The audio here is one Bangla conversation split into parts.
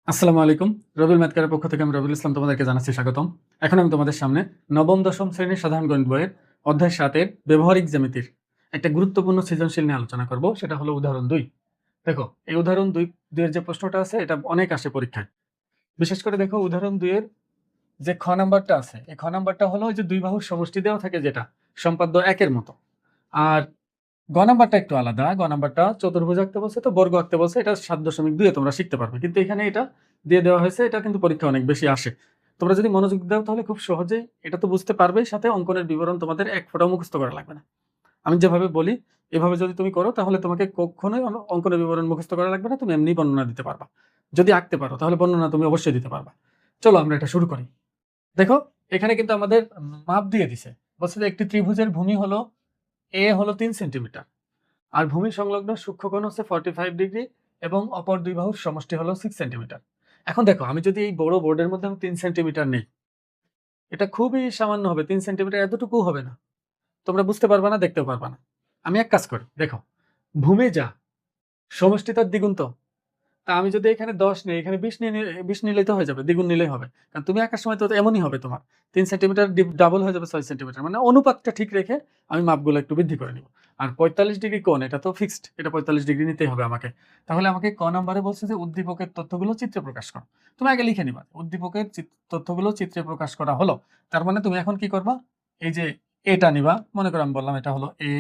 আসসালামু আলাইকুম। রবিল ম্যাথকারের পক্ষ থেকে আমি রবিউল ইসলাম তোমাদেরকে জানাচ্ছি স্বাগতম। এখন আমি তোমাদের সামনে নবম দশম শ্রেণীর সাধারণ গণিত বইয়ের অধ্যায় ৭ এর ব্যবহারিক জ্যামিতির একটা গুরুত্বপূর্ণ সৃজনশীল নিয়ে আলোচনা করব। সেটা হলো উদাহরণ ২। দেখো, এই উদাহরণ ২ এর যে প্রশ্নটা আছে এটা অনেক আসে পরীক্ষায়। বিশেষ করে দেখো উদাহরণ ২ এর যে খ নাম্বারটা আছে, এই খ নাম্বারটা হলো ওই যে দুই বাহুর সমষ্টি দেওয়া থাকে যেটা সম্পাদ্য ১ এর মতো। আর গ নাম্বারটা একটু আলাদা। গ নাম্বারটা চতুর্ভুজ আঁকতে বলছে, তো বর্গ আঁকতে বলছে। এটা ৭.২ এ তোমরা শিখতে পারবে। কিন্তু এখানে এটা দিয়ে দেওয়া হয়েছে। এটা কিন্তু পরীক্ষা অনেক বেশি আসে। তোমরা যদি মনোযোগ দাও তাহলে খুব সহজেই এটা তো বুঝতে পারবেই, সাথে অঙ্কনের বিবরণ তোমাদের এক ফোঁটাও মুখস্থ করা লাগবে না। আমি যেভাবে বলি এভাবে যদি তুমি করো তাহলে তোমাকে কখনোই অঙ্কনের বিবরণ মুখস্থ করা লাগবে না। তুমি এমনি বর্ণনা দিতে পারবা। যদি আঁকতে পারো তাহলে বর্ণনা তুমি অবশ্যই দিতে পারবা। চলো আমরা এটা শুরু করি। দেখো, এখানে কিন্তু আমাদের মাপ দিয়ে দিছে। বলছে যে একটি ত্রিভুজের ভূমি হলো এ হলো ৩ সেন্টিমিটার। আর ভূমি সংলগ্ন সূক্ষ্মকোণ হচ্ছে 45 ডিগ্রি এবং অপর দুই বাহুর সমষ্টি হলো 6 সেন্টিমিটার। এখন দেখো, আমি যদি এই বড় বোর্ডের মধ্যে আমি 3 সেন্টিমিটার নেই, এটা খুবই সামান্য হবে। 3 সেন্টিমিটার এতটুকু হবে না, তোমরা বুঝতে পারবা না, দেখতেও পারবা না। আমি এক কাজ করি, দেখো ভূমি যা সমষ্টি তার দ্বিগুণ তো। তা আমি যদি এখানে 10 নেই, এখানে 20 নিয়ে 20 নিলেই তো হয়ে যাবে, দ্বিগুণ নিলেই হবে। কারণ তুমি আঁকার সময় তো এমনই হবে, তোমার 3 সেন্টিমিটার ডাবল হয়ে যাবে 6 সেন্টিমিটার। মানে অনুপাতটা ঠিক রেখে আমি মাপগুলো একটু বৃদ্ধি করে নিব। আর 45 ডিগ্রি কোণ, এটা তো ফিক্সড, এটা 45 ডিগ্রি নিতেই হবে আমাকে। তাহলে আমাকে ক নম্বরে বলছে যে উদ্দীপকের তথ্যগুলো চিত্রে প্রকাশ করো। তুমি আগে লিখে নিবা উদ্দীপকের তথ্যগুলো চিত্রে প্রকাশ করা হলো। তার মানে তুমি এখন কি করবা, এই যে এটা নিবা, মনে করো আমি বললাম এটা হলো এ,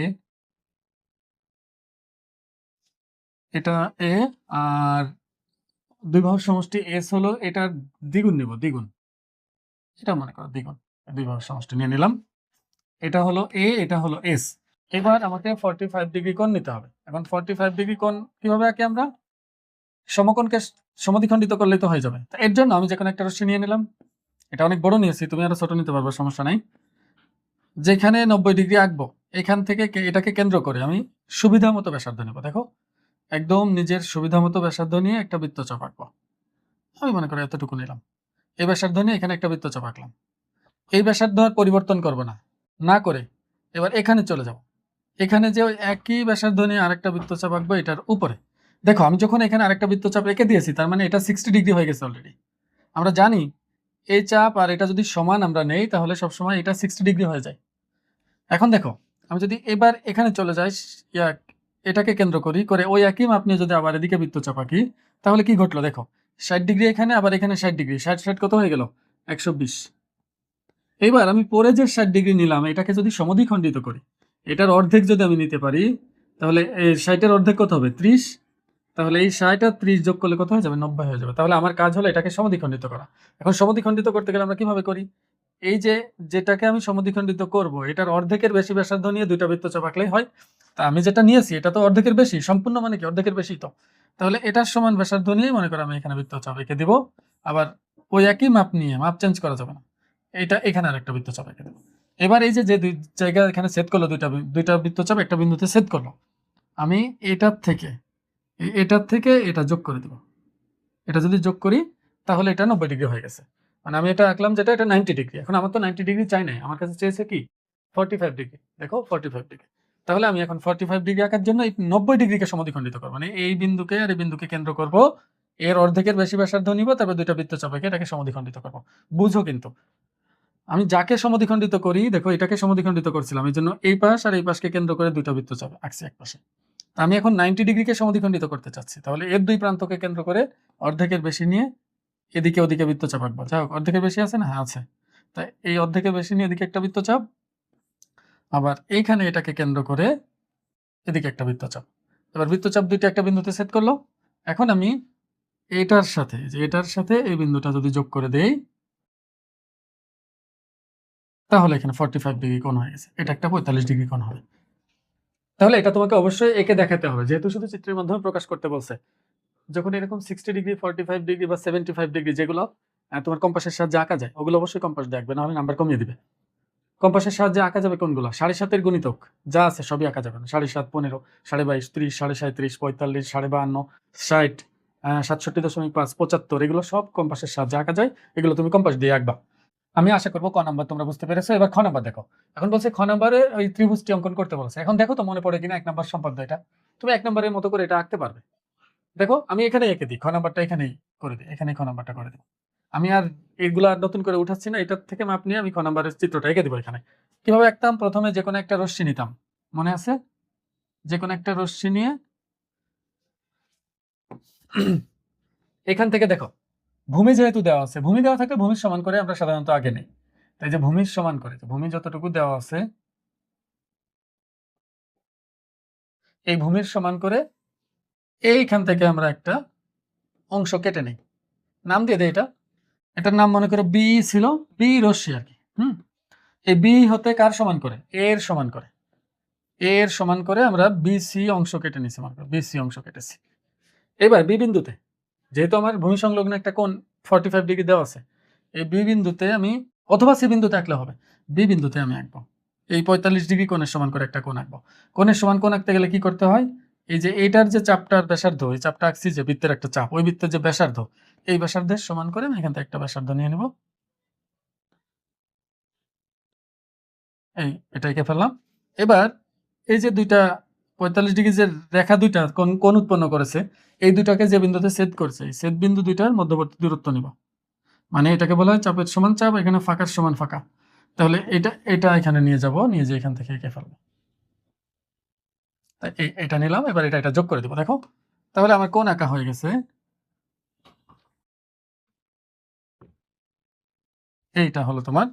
এটা এ, আর দুই বাহুর সমষ্টি এস হলো এটার দ্বিগুণ নিব, দ্বিগুণ। এটা মনে করো দ্বিগুণ, দুই বাহুর সমষ্টি নিয়ে নিলাম। এটা হলো এ, এটা হলো এস। এবার আমাকে 45 ডিগ্রি কোণ নিতে হবে। এখন 45 ডিগ্রি কোণ কিভাবে আঁকি আমরা? সমকোণকে সমদ্বিখণ্ডিত করলেই তো হয়ে যাবে। তো এর জন্য আমি যে কোনো একটা রশ্মি নিয়ে নিলাম। এটা অনেক বড় নিয়েছি, তুমি আরো ছোট নিতে পারবে, সমস্যা নাই। যেখানে 90 ডিগ্রি আঁকবো, এখান থেকে এটাকে কেন্দ্র করে আমি সুবিধা মতো ব্যাসার্ধ নেব। দেখো, একদম নিজের সুবিধা মতো ব্যাসার্ধ নিয়ে একটা বৃত্তচাপ আঁকবো। আমি মনে করি এতটুকু নিলাম। এই ব্যাসার্ধ নিয়ে এখানে একটা বৃত্তচাপ আঁকলাম। এই ব্যাসার্ধ আর পরিবর্তন করব না, না করে এবার এখানে চলে যাব। এখানে যে ওই একই ব্যাসার্ধ নিয়ে আরেকটা বৃত্তচাপ আঁকবো এটার উপরে। দেখো, আমি যখন এখানে আরেকটা বৃত্তচাপ এঁকে দিয়েছি, তার মানে এটা 60 ডিগ্রি হয়ে গেছে অলরেডি। আমরা জানি এই চাপ আর এটা যদি সমান আমরা নেই তাহলে সবসময় এটা 60 ডিগ্রি হয়ে যায়। এখন দেখো, আমি যদি এবার এখানে চলে যাই, এটাকে কেন্দ্র করি, করে ওই একই মাপ নিয়ে যদি আবার এদিকে বৃত্তচাপ আঁকি, তাহলে কি ঘটলো দেখো, 60 ডিগ্রি এখানে, আবার এখানে 60 ডিগ্রি, 60 কত হয়ে গেল? 120। এবার আমি পরে যে 60 ডিগ্রি নিলাম এটাকে যদি সমদ্বিখণ্ডিত করি, এটার অর্ধেক যদি আমি নিতে পারি, তাহলে এই 60-এর অর্ধেক কত হবে? 30। তাহলে এই 60 আর 30 যোগ করলে কত হয়ে যাবে? 90 হয়ে যাবে। তাহলে আমার কাজ হলো এটাকে সমদ্বিখণ্ডিত করা। এখন সমদ্বিখণ্ডিত করতে গেলে আমরা কিভাবে করি? এই যে যেটাকে আমি সমদ্বিখণ্ডিত করব, এটার অর্ধেকের বেশি ব্যাসার্ধ নিয়ে দুইটা বৃত্তচাপ আঁকলেই হয়। তা আমি যেটা নিয়েছি এটা তো অর্ধেকের বেশি, সম্পূর্ণ মানে কি অর্ধেকের বেশি তো। তাহলে এটার সমান ব্যাসার্ধ নিয়ে মনে করো আমি এখানে বৃত্তচাপ এঁকে দিব। আবার ওই একই মাপ নিয়ে, মাপ চেঞ্জ করা যাবে না, এটা এখানে আরেকটা বৃত্তচাপ এঁকে দেবো। এবার এই যে যে দুই জায়গা এখানে সেট করলো, দুইটা বৃত্তচাপ একটা বিন্দুতে সেট করলো, আমি এটার থেকে এটা যোগ করে দেব। এটা যদি যোগ করি তাহলে এটা 90 ডিগ্রি হয়ে গেছে। মানে আমি এটা আঁকলাম যেটা, এটা 90 ডিগ্রি। এখন আমার তো 90 ডিগ্রি চাই নাই, আমার কাছে চেয়েছে কি 45 ডিগ্রি। দেখো 45 ডিগ্রি। তাহলে আমি এখন 45 ডিগ্রি আঁকার জন্য এই 90 ডিগ্রিকে সমদ্বিখণ্ডিত করব। মানে এই বিন্দুকে আর এই বিন্দুকে কেন্দ্র করব, এর অর্ধেকের বেশি ব্যাসার্ধ নিব, তারপর দুইটা বৃত্তচাপ এঁকে এটাকে সমদ্বিখণ্ডিত করব। বুঝো কিন্তু, আমি যাকে সমদ্বিখণ্ডিত করি, দেখো এটাকে সমদ্বিখণ্ডিত করছিলাম, এই জন্য এই পাশ আর এই পাশকে কেন্দ্র করে দুইটা বৃত্তচাপ আঁকছি এক পাশে। আমি এখন 90 ডিগ্রিকে সমদ্বিখণ্ডিত করতে চাচ্ছি, তাহলে এর দুই প্রান্তকে কেন্দ্র করে অর্ধেকের বেশি নিয়ে এদিকে ওদিকে বৃত্তচাপ আঁকবো। যাই হোক, অর্ধেকের বেশি আছে না? হ্যাঁ আছে। তাই এই অর্ধেকের বেশি নিয়ে এদিকে একটা বৃত্তচাপ, আবার এইখানে এটাকে কেন্দ্র করে এদিকে একটা বৃত্তচাপ। এবার বৃত্তচাপ দুইটা একটা বিন্দুতে সেট করলো। এখন আমি এটার সাথে এই বিন্দুটা যদি যোগ করে দেই, তাহলে এখানে 45 ডিগ্রি কোণ হয়ে গেছে। এটা একটা 45 ডিগ্রি কোণ হবে। তাহলে এটা তোমাকে অবশ্যই এঁকে দেখাতে হবে, যেহেতু শুধু চিত্রের মাধ্যমে প্রকাশ করতে বলছে। যখন এরকম 60 ডিগ্রি, 45 ডিগ্রি বা 75 ডিগ্রি যেগুলো তোমার কম্পাসের সাহায্যে আঁকা যায়, ওগুলো অবশ্যই কম্পাস দিয়ে আঁকবে, নাহলে নাম্বার কমিয়ে দিবে। কম্পাসের সাহায্যে আঁকা যাবে কোনগুলো? 7.5-এর গুণিতক যা আছে সবই আঁকা যাবে না। 7.5, 15, 22.5, 30, 37.5, 45, 52, 60, 67.5, 75, এগুলো সব কম্পাসের সাহায্যে আঁকা যায়। এগুলো তুমি কম্পাস দিয়ে আঁকবা। আমি আশা করবো ক নাম্বার তোমরা বুঝতে পেরেছো। এবার খ নাম্বার দেখো। এখন বলছে খ নাম্বারে ওই ত্রিভুজটি অঙ্কন করতে বলছে। এখন দেখো তো মনে পড়ে কিনা 1 নাম্বার সম্পাদ্য এটা। তুমি 1 নাম্বারের মতো করে এটা আঁকতে পারবে। দেখো আমি এখানে এঁকে দিই, খ নাম্বারটা এখানেই করে দিই, এখানে খ নাম্বারটা করে দিই। আমি আর এগুলো আর নতুন করে উঠাচ্ছি না, এটার থেকে মাপ নিয়ে আমি খ নাম্বারের চিত্রটা এঁকে দিব এখানে। কিভাবে আঁকতাম? প্রথমে যে কোনো একটা রশ্মি নিতাম, মনে আছে? যে কোনো একটা রশ্মি নিয়ে এখান থেকে দেখো ভূমি যেহেতু দেওয়া আছে, ভূমি দেওয়া থাকলে ভূমির সমান করে আমরা সাধারণত আগে নেই। তাই যে ভূমির সমান করে, ভূমি যতটুকু দেওয়া আছে এই ভূমির সমান করে এইখান থেকে আমরা একটা অংশ কেটে নেই, নাম দিয়ে দেয় এটা, এটার নাম মনে করো বি ছিল, বি রশ্মি আর কি। এই বি হতে কার সমান করে? এর সমান করে, এর সমান করে আমরা বিসি অংশ কেটে নিছি, মনে করো বিসি অংশ কেটেছি। এবার বি বিন্দুতে যেহেতু আমার ভূমি সংলগ্ন একটা কোণ 45 ডিগ্রি দেওয়া আছে, এই বি বিন্দুতে আমি, অথবা সি বিন্দুতে আঁকলে হবে, বি বিন্দুতে আমি আঁকবো এই 45 ডিগ্রি কোণের সমান করে একটা কোণ আঁকবো। কোণের সমান কোণ আঁকতে গেলে কি করতে হয়? এই যে এইটার যে চাপটার ব্যাসার্ধ, এই চাপটা আঁকছি যে বৃত্তের একটা চাপ, ওই বৃত্তের যে ব্যাসার্ধ, এই ব্যাসার্ধের সমান করে আমি এখান থেকে একটা ব্যাসার্ধ নিয়ে নেব, এই এটা এঁকে ফেললাম। এবার এই যে দুইটা 45 ডিগ্রি যে রেখা দুইটা কোণ উৎপন্ন করেছে, এই দুটাকে যে বিন্দুতে ছেদ করছে, এই ছেদ বিন্দু দুইটার মধ্যবর্তী দূরত্ব নিব, মানে এটাকে বলা হয় চাপের সমান চাপ, এখানে ফাঁকার সমান ফাঁকা। তাহলে এটা এখানে নিয়ে যাব, নিয়ে যে এখান থেকে এঁকে ফেলবো, তাই এটা নিলাম। এবার এটা যোগ করে দেবো, দেখো তাহলে আমার কোণ আঁকা হয়ে গেছে। এইটা হলো তোমার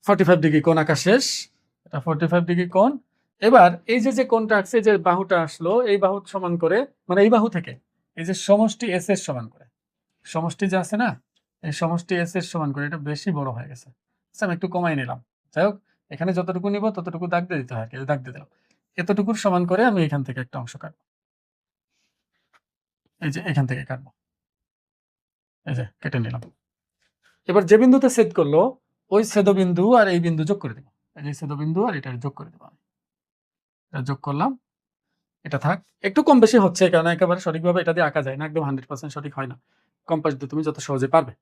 45 ডিগ্রি কোণ আঁকা শেষ, এটা 45 ডিগ্রি কোণ। এবার এই যে কোণটা আঁকছে, যে বাহুটা আসলো, এই বাহু সমান করে, মানে এই বাহু থেকে এই যে সমষ্টি এস এর সমান করে, সমষ্টি যে আছে না, এই সমষ্টি এস এর সমান করে, এটা বেশি বড় হয়ে গেছে, আচ্ছা আমি একটু কমাই নিলাম। যাই হোক, এখানে যতটুকু নিব ততটুকু দাগ দিয়ে দিতে হয়, দাগ দিয়ে দিলাম। এতটুকুর সমান করে আমি এখান থেকে একটা অংশ কাটবো, এই যে এখান থেকে কাটবো, এই যে কেটে নিলাম। এবার যে বিন্দুতে ছেদ করলো, ওই ছেদবিন্দু আর এই বিন্দু যোগ করে দেবো, এই যে ছেদবিন্দু আর এটা যোগ করে দেবো, এটা যোগ করলাম। এটা থাক, একটু কম বেশি হচ্ছে, কারণ একেবারে সঠিকভাবে এটা দিয়ে আঁকা যায় না, একদম 100% সঠিক হয় না, কম্পাস দিয়ে তুমি যত সহজে পারবে।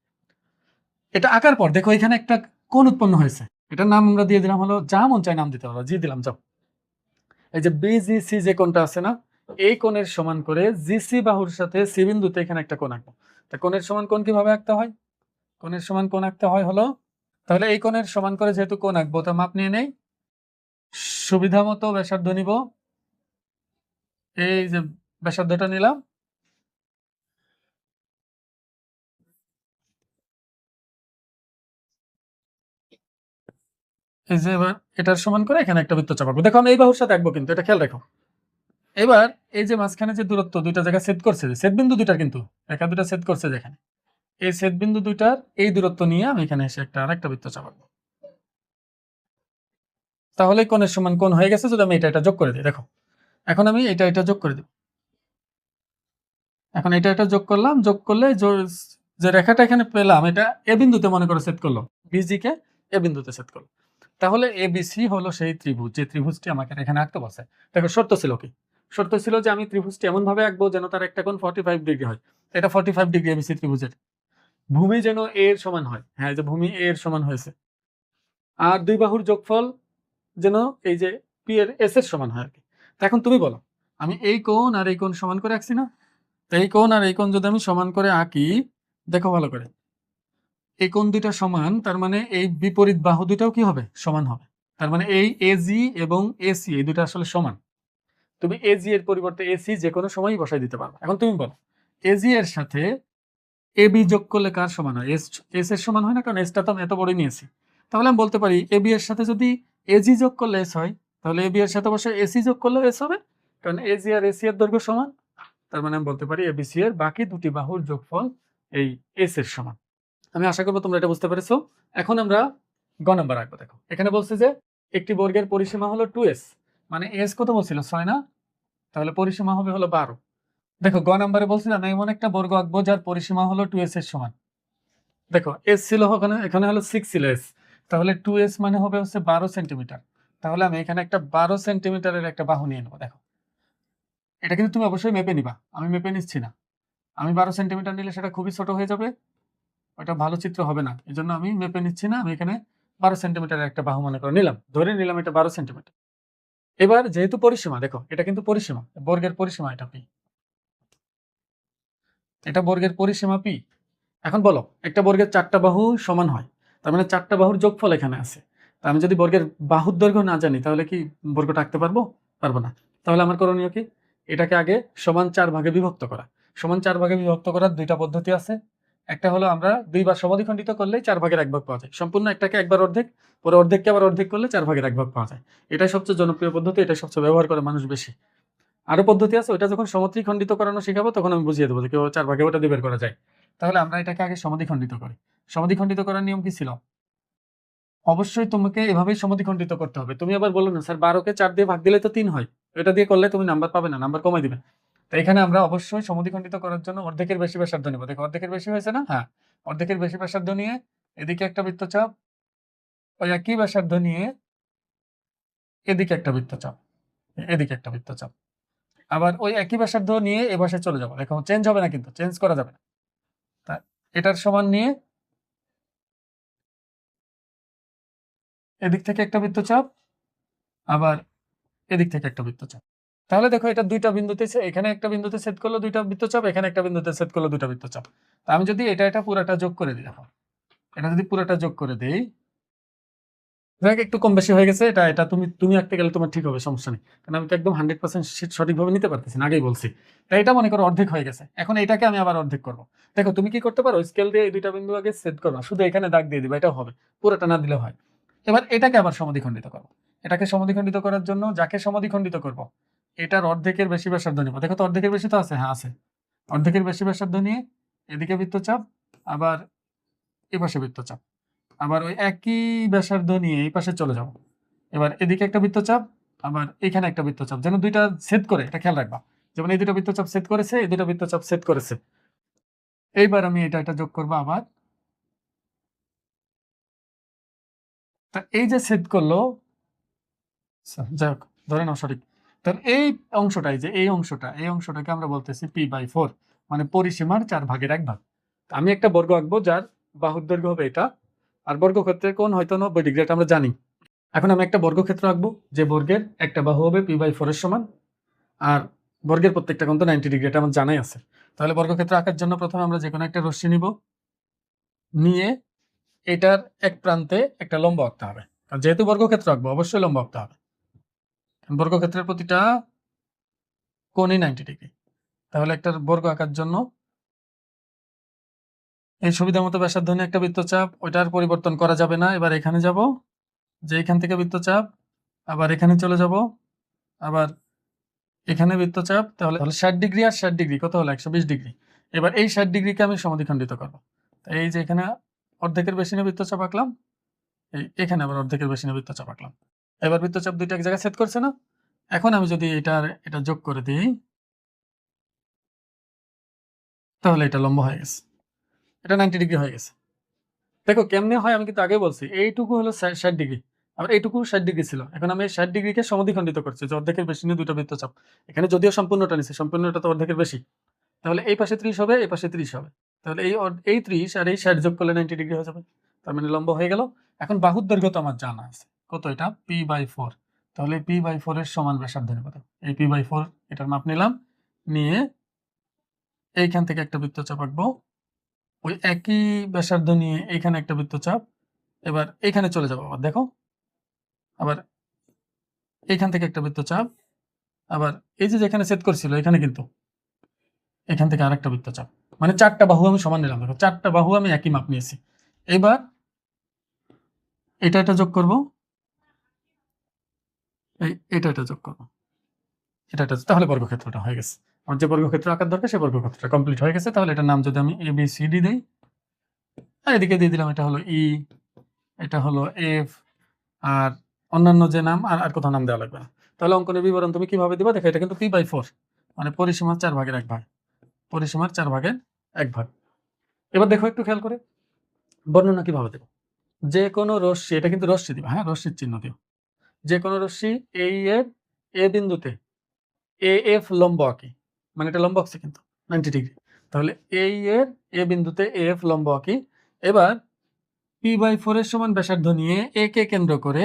এটা আঁকার পর দেখো এখানে একটা কোণ উৎপন্ন হয়েছে, এটার নাম আমরা দিয়ে দিলাম হলো, যা মন চাই নাম দিতে পারো, জি দিলাম যাও। এই যে বিজিসি যে কোণটা আছে না, এই কোণের সমান করে জিসি বাহুর সাথে সি বিন্দুতে এখানে একটা কোণ আঁকবো। তা কোণের সমান কোণ কিভাবে আঁকতে হয়? কোণের সমান কোণ আঁকতে হয় হলো, তাহলে এই কোণের সমান করে যেহেতু কোণ আঁকবো, তা মাপ নিয়ে নেই, সুবিধা মতো ব্যাসার্ধ নিব, এই যে ব্যাসার্ধটা নিলাম। এই যে এবার এটার সমান করে এখানে একটা বৃত্ত চাপাবো, দেখো আমি এই বাহুর সাথে আঁকবো, কিন্তু এটা খেয়াল রাখো। এবার এই যে মাঝখানে যে দূরত্ব দুইটা জায়গা ছেদ করছে, যে ছেদ বিন্দু দুইটার কিন্তু রেখা দুটা ছেদ করছে যেখানে, এই ছেদ বিন্দু দুইটার এই দূরত্ব নিয়ে আমি এখানে এসে একটা আরেকটা বৃত্ত চাপাবো, তাহলে কোণের সমান কোণ হয়ে গেছে। যদি আমি এটা যোগ করে দিই, দেখো এখন আমি এটা যোগ করে দিব, এখন এটা যোগ করলাম, যোগ করলে যে রেখাটা এখানে পেলাম, এটা এ বিন্দুতে মনে করে ছেদ করলো, বিজি কে এ বিন্দুতে ছেদ করলো, তাহলে এবিসি হলো সেই ত্রিভুজ, যে ত্রিভুজটি আমাকে এখানে আঁকতে বলছে। দেখো শর্ত ছিল কি? শর্ত ছিল যে আমি ত্রিভুজটি এমন ভাবে আঁকবো যেন তার একটা কোণ 45 ডিগ্রি হয়, এটা 45 ডিগ্রি এবিসি ত্রিভুজের, ভূমি যেন এ এর সমান হয়, হ্যাঁ যে ভূমি এ এর সমান হয়েছে, আর দুই বাহুর যোগফল যেন এই যে পি এর এস এর সমান হয় আর কি। এখন তুমি বলো, আমি এই কোণ আর এই কোণ সমান করে আঁকছি না, তো এই কোণ আর এই কোণ যদি আমি সমান করে আঁকি, দেখো ভালো করে, এই কোণ দুইটা সমান, তার মানে এই বিপরীত বাহু দুইটাও কি হবে? সমান হবে। তার মানে এই এজি এবং এসি এই দুটো আসলে সমান। তুমি এজি এর পরিবর্তে এসি যে কোনো সময়ই বসাই দিতে পারবে। এখন তুমি বলো, এজি এর সাথে এবি যোগ করলে কার সমান হয়? এস এর সমান হয় না, কারণ এসটা তো আমি এত বড় নিয়েছি। তাহলে আমি বলতে পারি এবি এর সাথে যদি এজি যোগ করলে এস হয়, তাহলে এবি এর সাথে অবশ্যই এসি যোগ করলে এস হবে, কারণ এজি আর এসি এর দৈর্ঘ্য সমান। তার মানে আমি বলতে পারি এবিসি এর বাকি দুটি বাহুর যোগফল এই এস এর সমান। আমি আশা করবো তোমরা এটা বুঝতে পেরেছো। এখন আমরা গ নাম্বার রাখবো। দেখো এখানে বলছে যে একটি বর্গের পরিসীমা হলো 2s, মানে এস কত বলছিল? 6 না? তাহলে পরিসীমা হবে হলো 12। দেখো গ নাম্বারে বলছিলাম এমন একটা বর্গ আঁকবো যার পরিসীমা হলো 2s এর সমান। দেখো এস ছিল ওখানে, এখানে হলো 6 ছিল এস, তাহলে 2s মানে হবে হচ্ছে 12 সেন্টিমিটার। তাহলে আমি এখানে একটা 12 সেন্টিমিটারের একটা বাহু নিয়ে নেবো। দেখো এটা কিন্তু তুমি অবশ্যই মেপে নিবা, আমি মেপে নিচ্ছি না। আমি 12 সেন্টিমিটার নিলে সেটা খুবই ছোট হয়ে যাবে, ওটা ভালো চিত্র হবে না, এই জন্য আমি মেপে নিচ্ছি না। আমি এখানে 12 সেন্টিমিটারের একটা বাহু মনে করে নিলাম, ধরে নিলাম এটা 12 সেন্টিমিটার। এবার যেহেতু পরিসীমা, দেখো এটা কিন্তু পরিসীমা, বর্গের পরিসীমা এটা পি, এটা বর্গের পরিসীমা পি। এখন বলো একটা বর্গের 4টা বাহু সমান হয়, তার মানে 4টা বাহুর যোগফল এখানে আছে। তা আমি যদি বর্গের বাহুর দৈর্ঘ্য না জানি তাহলে কি বর্গটা আঁকতে পারবো? পারবো না। তাহলে আমার করণীয় কি? এটাকে আগে সমান 4 ভাগে বিভক্ত করা। সমান 4 ভাগে বিভক্ত করার 2টা পদ্ধতি আছে। একটা হলো আমরা 2 বার সমদ্বিখণ্ডিত করলেই 4 ভাগের 1 ভাগ পাওয়া যায়। সম্পূর্ণ একটাকে একবার অর্ধেক, পরে অর্ধেককে আবার অর্ধেক করলে 4 ভাগের 1 ভাগ পাওয়া যায়। এটাই সবচেয়ে জনপ্রিয় পদ্ধতি, এটাই সবচেয়ে ব্যবহার করে মানুষ বেশি। আরো পদ্ধতি আছে, ওইটা যখন সমদ্বিখণ্ডিত করানো শিখাবো তখন আমি বুঝিয়ে দেবো যে কিভাবে 4 ভাগে ওটা দিয়ে বের করা যায়। তাহলে আমরা এটাকে আগে সমদ্বিখণ্ডিত করি। সমদ্বিখণ্ডিত করার নিয়ম কি ছিল? অবশ্যই তোমাকে এভাবেই সমদ্বিখণ্ডিত করতে হবে। তুমি আবার বলো না স্যার 12কে 4 দিয়ে ভাগ দিলে তো 3 হয়, এটা দিয়ে করলে তুমি নাম্বার পাবে না, নাম্বার কমাই দিবে। তো এখানে আমরা অবশ্যই সমদ্বিখণ্ডিত করার জন্য অর্ধেকের বেশি ব্যাসার্ধ নেব। দেখো অর্ধেকের বেশি হয়েছে না? হ্যাঁ, অর্ধেকের বেশি ব্যাসার্ধ নিয়ে এদিকে একটা বৃত্তচাপ, ওই একই ব্যাসার্ধ নিয়ে এদিকে একটা বৃত্তচাপ, এদিকে একটা বৃত্তচাপ, আবার ওই একই ব্যাসার্ধ নিয়ে এ পাশে চলে যাবো। দেখো চেঞ্জ হবে না, কিন্তু চেঞ্জ করা যাবে না। তা এটার সমান নিয়ে এদিক থেকে একটা বৃত্তচাপ, আবার এদিক থেকে একটা বৃত্তচাপ। তাহলে দেখো এটা 2টা বিন্দুতে, এখানে একটা বিন্দুতে ছেদ করলো 2টা বৃত্তচাপ, এখানে একটা বিন্দুতে ছেদ করলো 2টা বৃত্তচাপ। তা আমি যদি এটা পুরাটা যোগ করে দিই, দেখো এটা যদি পুরাটা যোগ করে দেই, দেখ একটু কম বেশি হয়ে গেছে, এটা তুমি আঁকতে গেলে তোমার ঠিক হবে, সমস্যা নেই, কারণ আমি তো একদম 100% সঠিকভাবে নিতে পারতেছি না, আগেই বলছি। তাই এটা মনে করো অর্ধেক হয়ে গেছে, এখন এটাকে আমি আবার অর্ধেক করবো। দেখো তুমি কি করতে পারো, স্কেল দিয়ে এই 2টা বিন্দু আগে ছেদ করবা, শুধু এখানে দাগ দিয়ে দিবা, এটাও হবে, পুরোটা না দিলে হয়। এবার এটাকে আবার সমদ্বিখণ্ডিত করবো। এটাকে সমদ্বিখণ্ডিত করার জন্য যাকে সমদ্বিখণ্ডিত করবো এটার অর্ধেকের বেশি ব্যাসার্ধ নিব। দেখো তো অর্ধেকের বেশি তো আছে, হ্যাঁ আছে। অর্ধেকের বেশি ব্যাসার্ধ নিয়ে এদিকে বৃত্তচাপ, আবার এপাশে বৃত্তচাপ, আবার ওই একই ব্যাসার্ধ নিয়ে এই পাশে চলে যাব। এবার এদিকে একটা বৃত্তচাপ, আবার এখানে একটা বৃত্তচাপ, যেন 2টা ছেদ করে, এটা খেয়াল রাখবা। যেমন এই 2টা বৃত্তচাপ ছেদ করেছে, এই 2টা বৃত্তচাপ ছেদ করেছে। এইবার আমি এটা যোগ করবো আবার। তা এই যে ছেদ করলো, যাই হোক ধরে নাও সঠিক। তাহলে এই অংশটাই যে এই অংশটাকে আমরা বলতেছি p/4, মানে পরিসীমার 4 ভাগের 1 ভাগ। আমি একটা বর্গ আঁকবো যার বাহুর দৈর্ঘ্য হবে এটা, আর বর্গক্ষেত্রের কোণ হয়তো 90 ডিগ্রি, এটা আমরা জানি। এখন আমি একটা বর্গক্ষেত্র আঁকবো যে বর্গের একটা বাহু হবে p/4 এর সমান, আর বর্গের প্রত্যেকটা কোণ তো 90 ডিগ্রি, এটা আমার জানাই আছে। তাহলে বর্গক্ষেত্র আঁকার জন্য প্রথমে আমরা যে কোনো একটা রশ্মি নিব, নিয়ে এটার এক প্রান্তে একটা লম্ব আঁকতে হবে, কারণ যেহেতু বর্গক্ষেত্র আঁকবো অবশ্যই লম্ব আঁকতে হবে। বর্গক্ষেত্রের প্রতিটা কোণই 90 ডিগ্রি। তাহলে একটা বর্গ আঁকার জন্য এই সুবিধা মতো ব্যাসার্ধ নিয়ে একটা বৃত্তচাপ, ওইটার পরিবর্তন করা যাবে না। এবার এখানে যাব, যে এখান থেকে বৃত্তচাপ, আবার এখানে চলে যাব, আবার এখানে বৃত্তচাপ, তাহলে 60 ডিগ্রি আর 60 ডিগ্রি কত হলো 120 ডিগ্রি। এবার এই 60 ডিগ্রিকে আমি সমদ্বিখণ্ডিত করব। এই যে এখানে অর্ধেকের বেশি নিয়ে বৃত্তচাপ আঁকলাম, এখানে আবার অর্ধেকের বেশি নিয়ে বৃত্তচাপ আঁকলাম। এবার বৃত্তচাপ 2টা এক জায়গায় ছেদ করছে না? এখন আমি যদি এটা যোগ করে দিই, তাহলে এটা লম্ব হয়ে গেছে, এটা 90 ডিগ্রি হয়ে গেছে। দেখো কেমনে হয়, আমি কিন্তু আগে বলছি এইটুকু হলো 60 ডিগ্রি, আবার এইটুকু 60 ডিগ্রি ছিল। এখন আমি এই 60 ডিগ্রিকে সমদ্বিখণ্ডিত করছি, যে অর্ধেকের বেশি নিয়ে 2টা বৃত্তচাপ, এখানে যদিও সম্পূর্ণটা নিচ্ছে, সম্পূর্ণটা তো অর্ধেকের বেশি। তাহলে এই পাশে 30 হবে, এই পাশে 30 হবে, তাহলে এই 30 আর এই 60 যোগ করলে 90 ডিগ্রি হয়ে যাবে, তার মানে লম্ব হয়ে গেল। এখন বাহুর দৈর্ঘ্য তো আমার জানা আছে, কত এটা p/4, তাহলে p/4 এর সমান ব্যাসার্ধ নেব। এই p/4 এটার মাপ নিলাম, নিয়ে এইখান থেকে একটা বৃত্তচাপ আঁকবো, ওই একই ব্যাসার্ধ নিয়ে এইখানে একটা বৃত্তচাপ, এবার এইখানে চলে যাবো, আবার দেখো, আবার এইখান থেকে একটা বৃত্তচাপ, আবার এই যে যেখানে ছেদ করছিল এখানে কিন্তু এখান থেকে আরেকটা বৃত্তচাপ, মানে 4টা বাহু আমি সমান নিলাম। দেখো 4টা বাহু আমি একই মাপ নিয়েছি। এবার এটা যোগ করব, এটা যোগ করব, এটা তাহলে বর্গক্ষেত্রটা হয়ে গেছে। আমার যে বর্গক্ষেত্র আঁকার দরকার সেই বর্গক্ষেত্রটা কমপ্লিট হয়ে গেছে। তাহলে এটার নাম যদি আমি ABCD দিই, আর এদিকে দিয়ে দিলাম এটা হলো E, এটা হলো F, আর অন্যান্য যে নাম আর কোথাও নাম দেওয়া লাগবে না। তাহলে অঙ্কনের বিবরণ তুমি কিভাবে দিবা, দেখো এটা কিন্তু p/4, মানে পরিসীমার 4 ভাগের 1 ভাগ, পরিসীমার 4 ভাগের 1 ভাগ। এবার দেখো একটু খেয়াল করে বর্ণনা কিভাবে দেব। যে কোনো রশ্মি, এটা কিন্তু রশ্মি দিবা, হ্যাঁ রশ্মির চিহ্ন দিও। যে কোনো রশ্মি এই এর এ বিন্দুতে AF লম্ব আঁকি, মানে এটা লম্ব আঁকছে কিন্তু 90 ডিগ্রি, তাহলে এই এর এ বিন্দুতে AF লম্ব আঁকি। এবার p/4 এর সমান ব্যাসার্ধ নিয়ে এ কে কেন্দ্র করে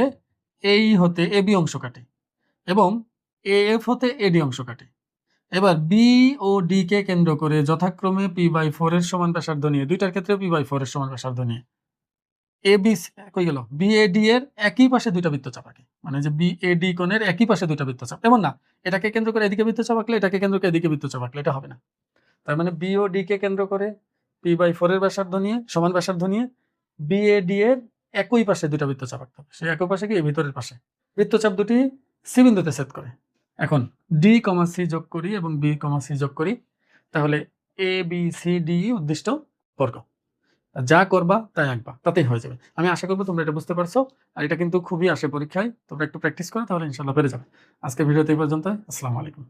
এই হতে AB অংশ কাটে এবং AF হতে AD অংশ কাটে। এবার বি ও ডি কে কেন্দ্র করে যথাক্রমে p/4 এর সমান ব্যাসার্ধ নিয়ে, দুইটার ক্ষেত্রে p/4 এর সমান ব্যাসার্ধ নিয়ে এ বি কই গেল, বি এ ডি এর একই পাশে দুইটা বৃত্তচাপ আঁকে। মানে যে বি এ ডি কোণের একই পাশে দুইটা বৃত্তচাপ, এমন না এটাকে কেন্দ্র করে এদিকে বৃত্তচাপ আঁকলে এটাকে কেন্দ্র করে এদিকে বৃত্তচাপ আঁকলে এটা হবে না। তার মানে বি ও ডি কে কেন্দ্র করে p/4 এর ব্যাসার্ধ নিয়ে, সমান ব্যাসার্ধ নিয়ে বি এ ডি এর একই পাশে দুইটা বৃত্তচাপ আঁকতে হবে। সেই একই পাশে কি, এই ভিতরের পাশে বৃত্তচাপ দুটি সি বিন্দুতে ছেদ করে। এখন ডি কমা সি যোগ করি এবং বি কমা সি যোগ করি, তাহলে এ বি সি ডি উদ্দিষ্ট বর্গ। যা করবা তাই আঁকবা, তাতেই হয়ে যাবে। আমি আশা করবো তোমরা এটা বুঝতে পারছো। আর এটা কিন্তু খুবই আসে পরীক্ষায়, তোমরা একটু প্র্যাকটিস করো, তাহলে ইনশাল্লাহ পেরে যাবে। আজকে ভিডিওতে এই পর্যন্ত। আসসালামু আলাইকুম।